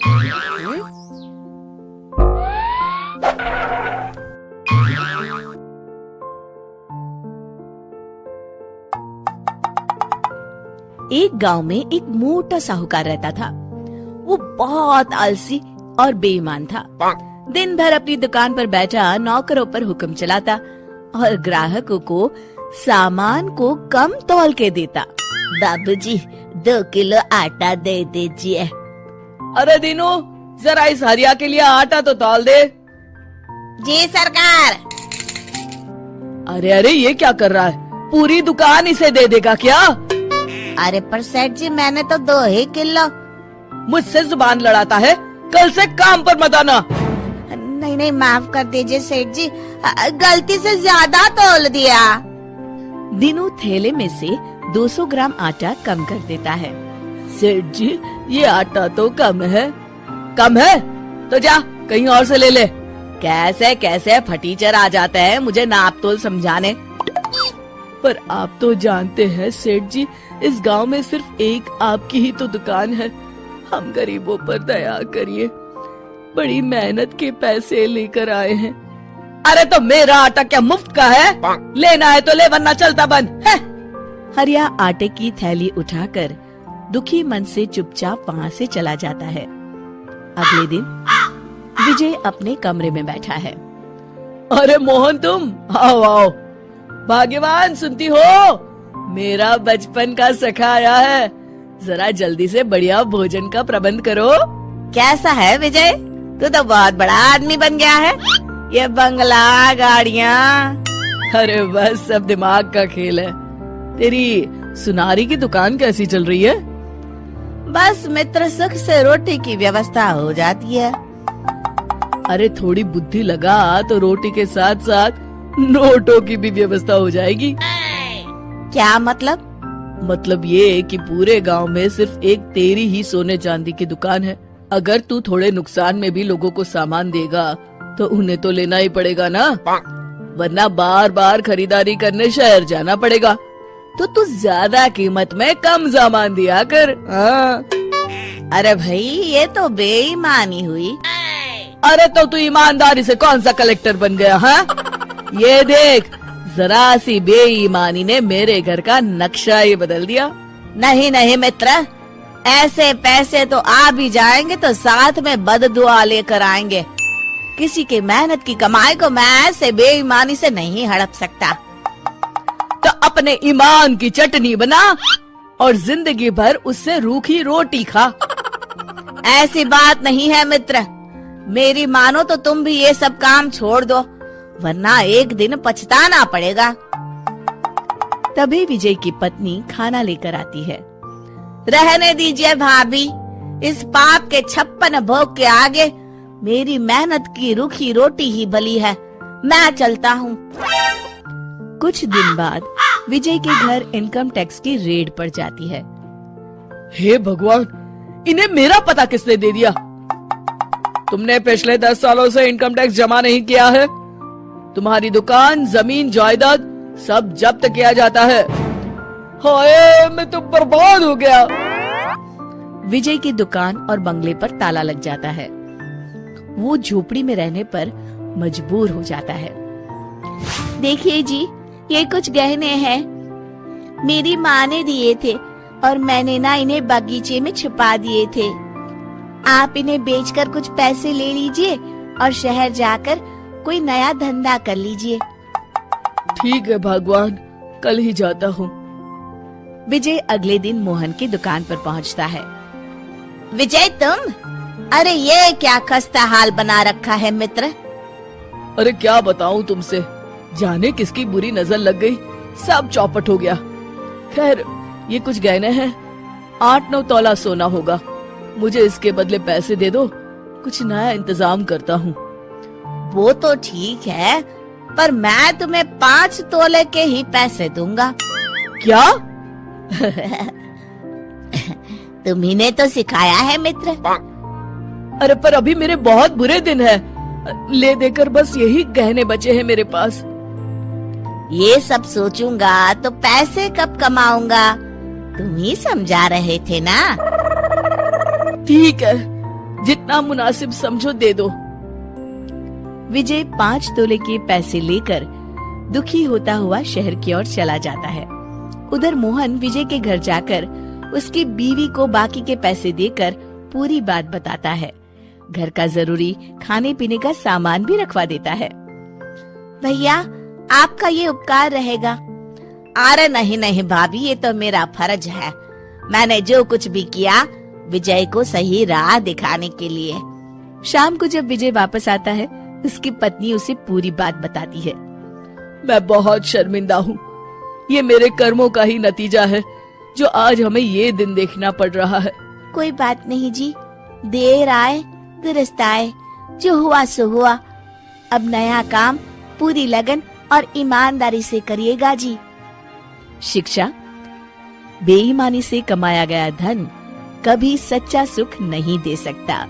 एक गांव में एक मोटा साहूकार रहता था। वो बहुत आलसी और बेईमान था। दिन भर अपनी दुकान पर बैठा नौकरों पर हुक्म चलाता और ग्राहकों को सामान को कम तौल के देता। बाबूजी 2 किलो आटा दे दीजिए। अरे दीनू, जरा इस हरिया के लिए आटा तो तौल दे। जी सरकार। अरे अरे, ये क्या कर रहा है? पूरी दुकान इसे दे देगा क्या? अरे पर सेठ जी, मैंने तो 2 ही किलो। मुझसे जुबान लड़ाता है। कल से काम पर मत आना। नहीं नहीं, माफ कर दीजिए सेठ जी, गलती से ज्यादा तोल दिया। दीनू थैले में से 200 ग्राम आटा कम कर देता है। सेठ जी, ये आटा तो कम है। कम है तो जा कहीं और से ले ले। कैसे कैसे फटीचर आ जाते हैं मुझे नाप तोल समझाने। पर आप तो जानते हैं सेठ जी, इस गांव में सिर्फ एक आपकी ही तो दुकान है। हम गरीबों पर दया करिए। बड़ी मेहनत के पैसे लेकर आए हैं। अरे तो मेरा आटा क्या मुफ्त का है? लेना है तो ले, वरना चलता बंद है। हरिया आटे की थैली उठाकर दुखी मन से चुपचाप वहाँ से चला जाता है। अगले दिन विजय अपने कमरे में बैठा है। अरे मोहन, तुम आओ आओ। भाग्यवान, सुनती हो? मेरा बचपन का सखा आया है। जरा जल्दी से बढ़िया भोजन का प्रबंध करो। कैसा है विजय? तू तो बहुत बड़ा आदमी बन गया है। ये बंगला, गाड़ियाँ। अरे बस सब दिमाग का खेल है। तेरी सुनारी की दुकान कैसी चल रही है? बस मित्र, सुख से रोटी की व्यवस्था हो जाती है। अरे थोड़ी बुद्धि लगा तो रोटी के साथ साथ नोटों की भी व्यवस्था हो जाएगी। क्या मतलब? मतलब ये कि पूरे गांव में सिर्फ एक तेरी ही सोने चांदी की दुकान है। अगर तू थोड़े नुकसान में भी लोगों को सामान देगा तो उन्हें तो लेना ही पड़ेगा ना, वरना बार बार खरीदारी करने शहर जाना पड़ेगा। तो तू ज्यादा कीमत में कम सामान दिया कर। अरे भाई, ये तो बेईमानी हुई। अरे तो तू ईमानदारी से कौन सा कलेक्टर बन गया? हाँ, ये देख, जरा सी बेईमानी ने मेरे घर का नक्शा ही बदल दिया। नहीं नहीं मित्र, ऐसे पैसे तो आ भी जाएंगे तो साथ में बददुआ लेकर आएंगे। किसी की मेहनत की कमाई को मैं ऐसे बेईमानी से नहीं हड़प सकता। तो अपने ईमान की चटनी बना और जिंदगी भर उससे रूखी रोटी खा। ऐसी बात नहीं है मित्र, मेरी मानो तो तुम भी ये सब काम छोड़ दो, वरना एक दिन पछताना पड़ेगा। तभी विजय की पत्नी खाना लेकर आती है। रहने दीजिए भाभी, इस पाप के 56 भोग के आगे मेरी मेहनत की रूखी रोटी ही भली है। मैं चलता हूँ। कुछ दिन बाद विजय के घर इनकम टैक्स की रेड पड़ जाती है। हे भगवान, इन्हें मेरा पता किसने दे दिया? तुमने पिछले 10 सालों से इनकम टैक्स जमा नहीं किया है। तुम्हारी दुकान, जमीन, जायदाद सब जब्त किया जाता है। हाय, मैं तो बर्बाद हो गया। विजय की दुकान और बंगले पर ताला लग जाता है। वो झोपड़ी में रहने पर मजबूर हो जाता है। देखिए जी, ये कुछ गहने हैं, मेरी माँ ने दिए थे और मैंने ना इन्हें बगीचे में छुपा दिए थे। आप इन्हें बेचकर कुछ पैसे ले लीजिए और शहर जाकर कोई नया धंधा कर लीजिए। ठीक है भगवान, कल ही जाता हूँ। विजय अगले दिन मोहन की दुकान पर पहुँचता है। विजय तुम? अरे ये क्या खस्ता हाल बना रखा है मित्र। अरे क्या बताऊँ तुमसे, जाने किसकी बुरी नजर लग गई, सब चौपट हो गया। खैर, ये कुछ गहने हैं, 8-9 तोला सोना होगा। मुझे इसके बदले पैसे दे दो, कुछ नया इंतजाम करता हूँ। वो तो ठीक है, पर मैं तुम्हें 5 तोले के ही पैसे दूंगा। क्या? तुम्ही ने तो सिखाया है मित्र। अरे पर अभी मेरे बहुत बुरे दिन है, ले देकर बस यही गहने बचे हैं मेरे पास। ये सब सोचूंगा तो पैसे कब कमाऊंगा, तुम ही समझा रहे थे ना। ठीक है, जितना मुनासिब समझो दे दो। विजय 5 तोले के पैसे लेकर दुखी होता हुआ शहर की ओर चला जाता है। उधर मोहन विजय के घर जाकर उसकी बीवी को बाकी के पैसे देकर पूरी बात बताता है। घर का जरूरी खाने पीने का सामान भी रखवा देता है। भैया, आपका ये उपकार रहेगा। अरे नहीं नहीं भाभी, ये तो मेरा फर्ज है। मैंने जो कुछ भी किया विजय को सही राह दिखाने के लिए। शाम को जब विजय वापस आता है, उसकी पत्नी उसे पूरी बात बताती है। मैं बहुत शर्मिंदा हूँ। ये मेरे कर्मों का ही नतीजा है जो आज हमें ये दिन देखना पड़ रहा है। कोई बात नहीं जी, देर आए दुरुस्त आए, जो हुआ सो हुआ। अब नया काम पूरी लगन और ईमानदारी से करिएगा जी। शिक्षा: बेईमानी से कमाया गया धन कभी सच्चा सुख नहीं दे सकता।